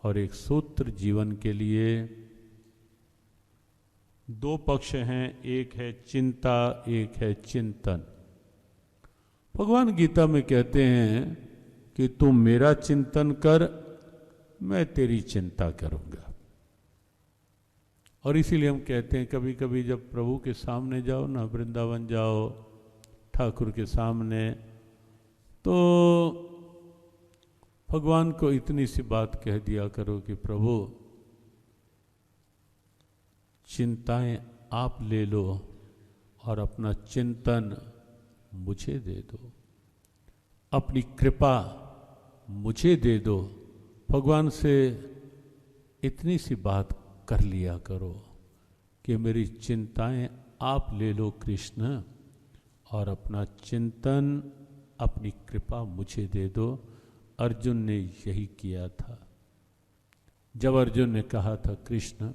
और एक सूत्र जीवन के लिए। दो पक्ष हैं, एक है चिंता, एक है चिंतन। भगवान गीता में कहते हैं कि तू मेरा चिंतन कर, मैं तेरी चिंता करूंगा। और इसीलिए हम कहते हैं कभी कभी जब प्रभु के सामने जाओ ना, वृंदावन जाओ ठाकुर के सामने, तो भगवान को इतनी सी बात कह दिया करो कि प्रभु चिंताएं आप ले लो और अपना चिंतन मुझे दे दो, अपनी कृपा मुझे दे दो। भगवान से इतनी सी बात कर लिया करो कि मेरी चिंताएं आप ले लो कृष्ण, और अपना चिंतन अपनी कृपा मुझे दे दो। अर्जुन ने यही किया था। जब अर्जुन ने कहा था कृष्ण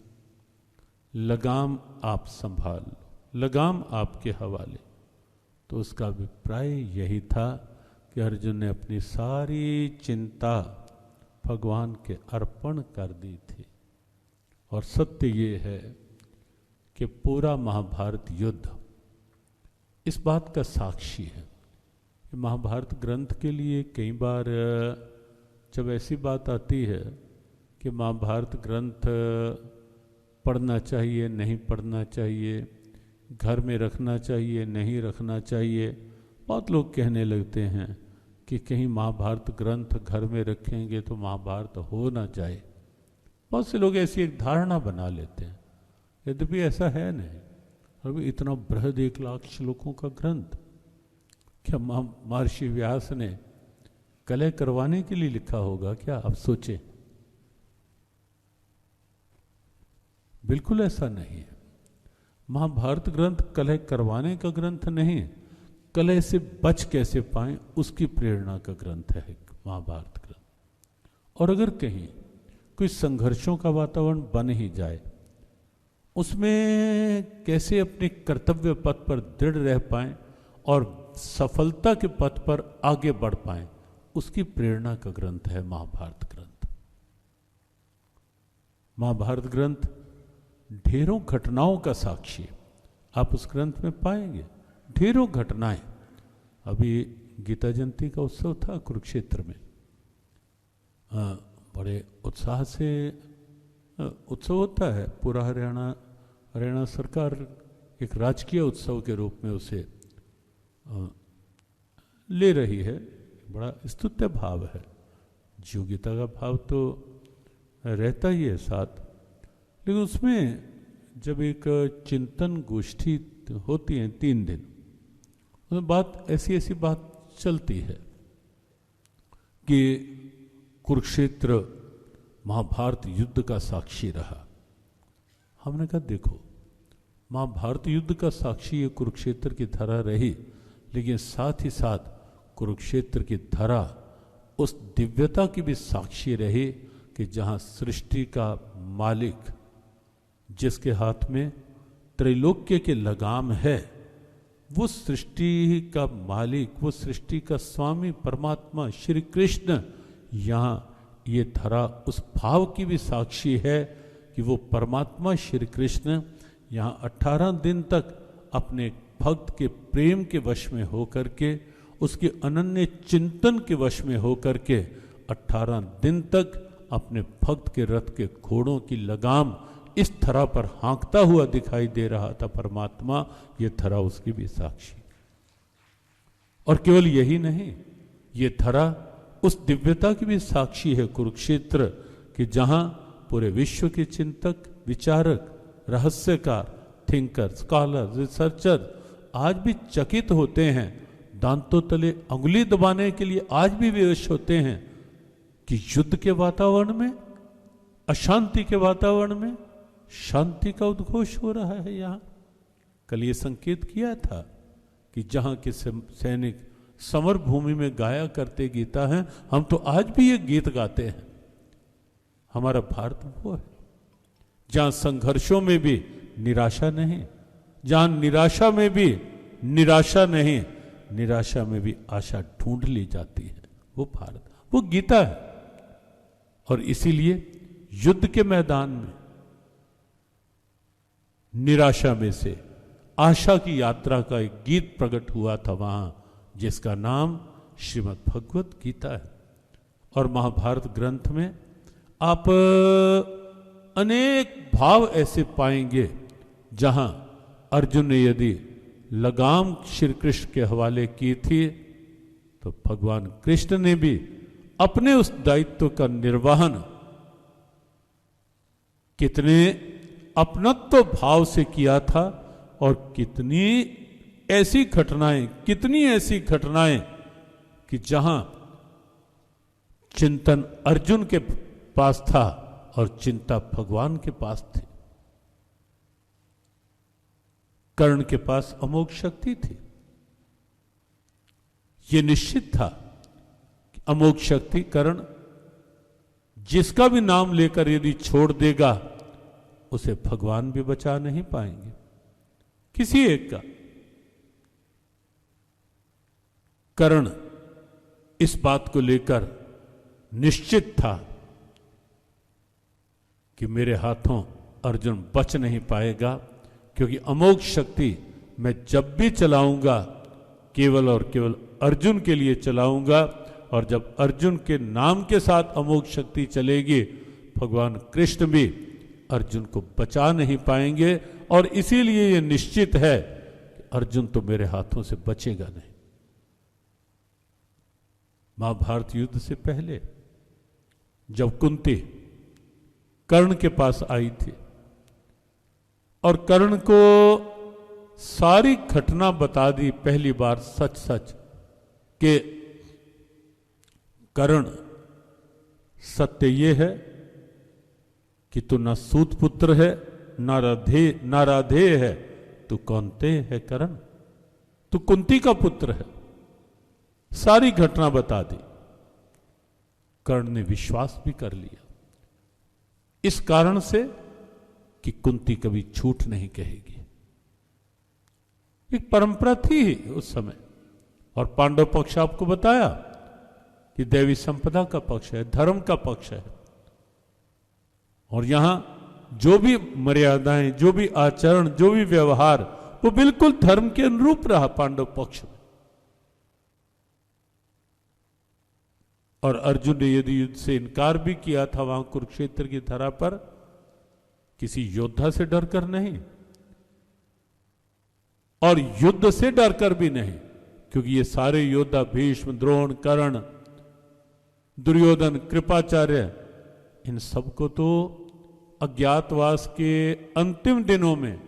लगाम आप संभाल लो, लगाम आपके हवाले, तो उसका अभिप्राय यही था कि अर्जुन ने अपनी सारी चिंता भगवान के अर्पण कर दी थी। और सत्य ये है कि पूरा महाभारत युद्ध इस बात का साक्षी है। महाभारत ग्रंथ के लिए कई बार जब ऐसी बात आती है कि महाभारत ग्रंथ पढ़ना चाहिए, नहीं पढ़ना चाहिए, घर में रखना चाहिए, नहीं रखना चाहिए, बहुत लोग कहने लगते हैं कि कहीं महाभारत ग्रंथ घर में रखेंगे तो महाभारत हो ना जाए। बहुत से लोग ऐसी एक धारणा बना लेते हैं, यद्यपि ऐसा है नहीं। और इतना बृहद 1 लाख श्लोकों का ग्रंथ क्या महर्षि व्यास ने कलह करवाने के लिए लिखा होगा क्या? आप सोचें, बिल्कुल ऐसा नहीं है। महाभारत ग्रंथ कलह करवाने का ग्रंथ नहीं, कलह से बच कैसे पाएं उसकी प्रेरणा का ग्रंथ है महाभारत ग्रंथ। और अगर कहीं कोई संघर्षों का वातावरण बन ही जाए, उसमें कैसे अपने कर्तव्य पथ पर दृढ़ रह पाएं और सफलता के पथ पर आगे बढ़ पाएं, उसकी प्रेरणा का ग्रंथ है महाभारत ग्रंथ। महाभारत ग्रंथ ढेरों घटनाओं का साक्षी है। आप उस ग्रंथ में पाएंगे ढेरों घटनाएं। अभी गीता जयंती का उत्सव था कुरुक्षेत्र में, बड़े उत्साह से उत्सव होता है। पूरा हरियाणा सरकार एक राजकीय उत्सव के रूप में उसे ले रही है। बड़ा स्तुत्य भाव है, योग्यता का भाव तो रहता ही है साथ। लेकिन उसमें जब एक चिंतन गोष्ठी होती है 3 दिन, उसमें बात ऐसी बात चलती है कि कुरुक्षेत्र महाभारत युद्ध का साक्षी रहा। हमने कहा देखो, महाभारत युद्ध का साक्षी ये कुरुक्षेत्र की धरा रही, लेकिन साथ ही साथ कुरुक्षेत्र की धरा उस दिव्यता की भी साक्षी रही कि जहां सृष्टि का मालिक, जिसके हाथ में त्रैलोक्य के लगाम है, वो सृष्टि का मालिक, वो सृष्टि का स्वामी परमात्मा श्री कृष्ण, यहाँ ये धरा उस भाव की भी साक्षी है कि वो परमात्मा श्री कृष्ण यहाँ 18 दिन तक अपने भक्त के प्रेम के वश में होकर के, उसके अनन्य चिंतन के वश में होकर के 18 दिन तक अपने भक्त के रथ के घोड़ों की लगाम इस धरा पर हाँकता हुआ दिखाई दे रहा था परमात्मा। ये धरा उसकी भी साक्षी। और केवल यही नहीं, ये धरा उस दिव्यता की भी साक्षी है कुरुक्षेत्र, कि जहां पूरे विश्व के चिंतक, विचारक, रहस्यकार, थिंकर, स्कॉलर, रिसर्चर आज भी चकित होते हैं, दांतों तले अंगुली दबाने के लिए आज भी विवश होते हैं कि युद्ध के वातावरण में, अशांति के वातावरण में शांति का उद्घोष हो रहा है। यहां कल ये संकेत किया था कि जहां के सैनिक समर भूमि में गाया करते गीता हैं, हम तो आज भी ये गीत गाते हैं। हमारा भारत वो है जहां संघर्षों में भी निराशा नहीं, जहां निराशा में भी निराशा नहीं, निराशा में भी आशा ढूंढ ली जाती है। वो भारत, वो गीता है। और इसीलिए युद्ध के मैदान में निराशा में से आशा की यात्रा का एक गीत प्रकट हुआ था वहां, जिसका नाम श्रीमद् भगवत गीता है। और महाभारत ग्रंथ में आप अनेक भाव ऐसे पाएंगे जहां अर्जुन ने यदि लगाम श्री कृष्ण के हवाले की थी, तो भगवान कृष्ण ने भी अपने उस दायित्व का निर्वहन कितने अपनत्व भाव से किया था, और कितनी ऐसी घटनाएं कि जहां चिंतन अर्जुन के पास था और चिंता भगवान के पास थी। कर्ण के पास अमोघ शक्ति थी, यह निश्चित था कि अमोघ शक्ति कर्ण जिसका भी नाम लेकर यदि छोड़ देगा, उसे भगवान भी बचा नहीं पाएंगे, किसी एक का। कर्ण इस बात को लेकर निश्चित था कि मेरे हाथों अर्जुन बच नहीं पाएगा, क्योंकि अमोघ शक्ति मैं जब भी चलाऊंगा केवल और केवल अर्जुन के लिए चलाऊंगा, और जब अर्जुन के नाम के साथ अमोघ शक्ति चलेगी, भगवान कृष्ण भी अर्जुन को बचा नहीं पाएंगे। और इसीलिए यह निश्चित है कि अर्जुन तो मेरे हाथों से बचेगा नहीं। महाभारत युद्ध से पहले जब कुंती कर्ण के पास आई थी और कर्ण को सारी घटना बता दी पहली बार सच सच कि कर्ण, सत्य ये है कि तू न सूत पुत्र है न राधेय है, तू कौन्तेय है कर्ण, तू कुंती का पुत्र है। सारी घटना बता दी। कर्ण ने विश्वास भी कर लिया, इस कारण से कि कुंती कभी झूठ नहीं कहेगी। एक परंपरा थी उस समय। और पांडव पक्ष आपको बताया कि देवी संपदा का पक्ष है, धर्म का पक्ष है। और यहां जो भी मर्यादाएं, जो भी आचरण, जो भी व्यवहार, वो बिल्कुल धर्म के अनुरूप रहा पांडव पक्ष में। और अर्जुन ने यदि युद्ध से इनकार भी किया था वहां कुरुक्षेत्र की धरा पर, किसी योद्धा से डरकर नहीं और युद्ध से डरकर भी नहीं, क्योंकि ये सारे योद्धा भीष्म, द्रोण, कर्ण, दुर्योधन, कृपाचार्य, इन सबको तो अज्ञातवास के अंतिम दिनों में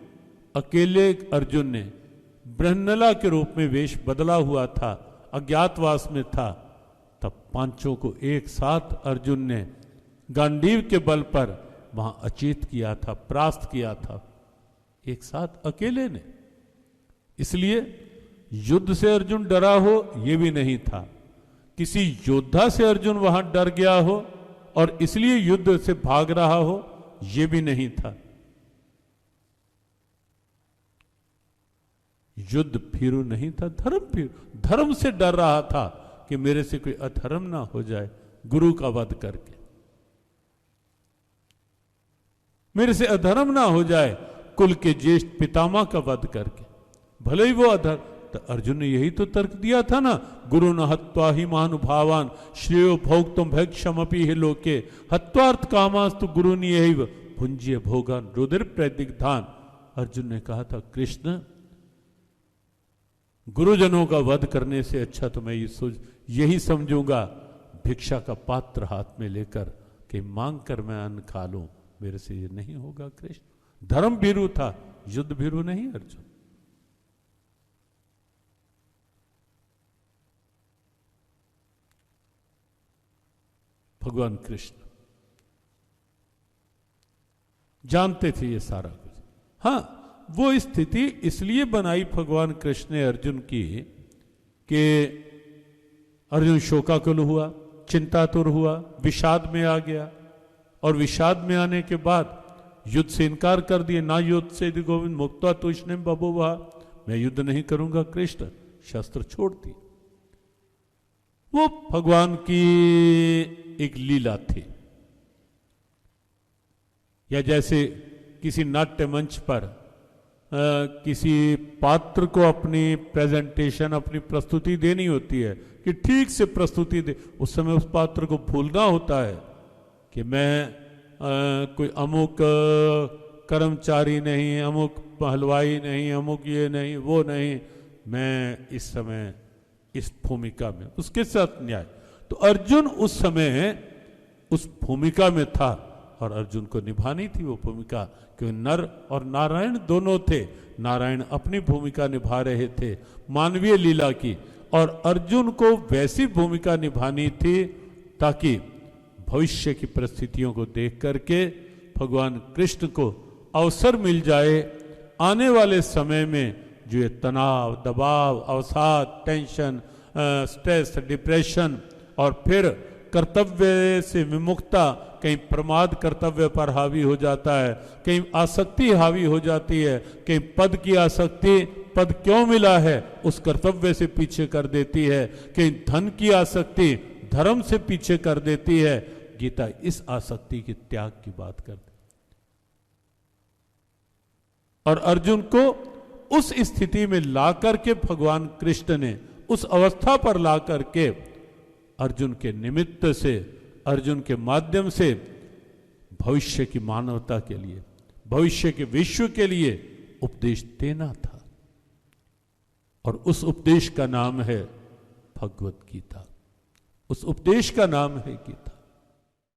अकेले अर्जुन ने ब्रह्मला के रूप में वेश बदला हुआ था, अज्ञातवास में था। तब पांचों को एक साथ अर्जुन ने गांडीव के बल पर वहां अचेत किया था, परास्त किया था, एक साथ अकेले ने। इसलिए युद्ध से अर्जुन डरा हो यह भी नहीं था, किसी योद्धा से अर्जुन वहां डर गया हो और इसलिए युद्ध से भाग रहा हो यह भी नहीं था। युद्ध भीरु नहीं था, धर्म भीरु, धर्म से डर रहा था कि मेरे से कोई अधर्म ना हो जाए गुरु का वध करके, मेरे से अधर्म ना हो जाए कुल के ज्येष्ठ पितामह का वध करके, भले ही वो अधर्म। तो अर्जुन ने यही तो तर्क दिया था ना, गुरु न हत्वा ही महानुभावान श्रेयो भोक्तुम भैक्षमपि ही लोके हत्वार्थ कामास्तु गुरु नियैव भुंज्य भोगान रुधिर प्रदिग्धान। अर्जुन ने कहा था कृष्ण, गुरुजनों का वध करने से अच्छा तो मैं यही समझूंगा भिक्षा का पात्र हाथ में लेकर कि मांग कर मैं अन्न खा लूं, मेरे से ये नहीं होगा कृष्ण। धर्म भीरु था, युद्ध भीरु नहीं अर्जुन। भगवान कृष्ण जानते थे ये सारा कुछ। हां, वो स्थिति इसलिए बनाई भगवान कृष्ण ने अर्जुन की कि अर्जुन शोकाकुल हुआ, चिंतातुर हुआ, विषाद में आ गया। और विषाद में आने के बाद युद्ध से इनकार कर दिए। ना युद्ध से यदि गोविंद मुक्ता तुष्णे बभूव, मैं युद्ध नहीं करूंगा कृष्ण, शस्त्र छोड़ दी। वो भगवान की एक लीला थी। या जैसे किसी नाट्य मंच पर किसी पात्र को अपनी प्रेजेंटेशन, अपनी प्रस्तुति देनी होती है कि ठीक से प्रस्तुति दे, उस समय उस पात्र को भूलना होता है कि मैं कोई अमुक कर्मचारी नहीं, अमुक हलवाई नहीं, अमुक ये नहीं, वो नहीं, मैं इस समय इस भूमिका में, उसके साथ न्याय। तो अर्जुन उस समय उस भूमिका में था और अर्जुन को निभानी थी वो भूमिका, क्योंकि नर और नारायण दोनों थे। नारायण अपनी भूमिका निभा रहे थे मानवीय लीला की, और अर्जुन को वैसी भूमिका निभानी थी ताकि भविष्य की परिस्थितियों को देख करके भगवान कृष्ण को अवसर मिल जाए आने वाले समय में जो ये तनाव, दबाव, अवसाद, टेंशन, स्ट्रेस, डिप्रेशन और फिर कर्तव्य से विमुखता, कहीं प्रमाद कर्तव्य पर हावी हो जाता है, कहीं आसक्ति हावी हो जाती है, कहीं पद की आसक्ति, पद क्यों मिला है उस कर्तव्य से पीछे कर देती है, कहीं धन की आसक्ति धर्म से पीछे कर देती है। गीता इस आसक्ति के त्याग की बात करती और अर्जुन को उस स्थिति में ला करके भगवान कृष्ण ने उस अवस्था पर ला करके अर्जुन के निमित्त से, अर्जुन के माध्यम से भविष्य की मानवता के लिए, भविष्य के विश्व के लिए उपदेश देना था। और उस उपदेश का नाम है भगवत गीता, उस उपदेश का नाम है गीता।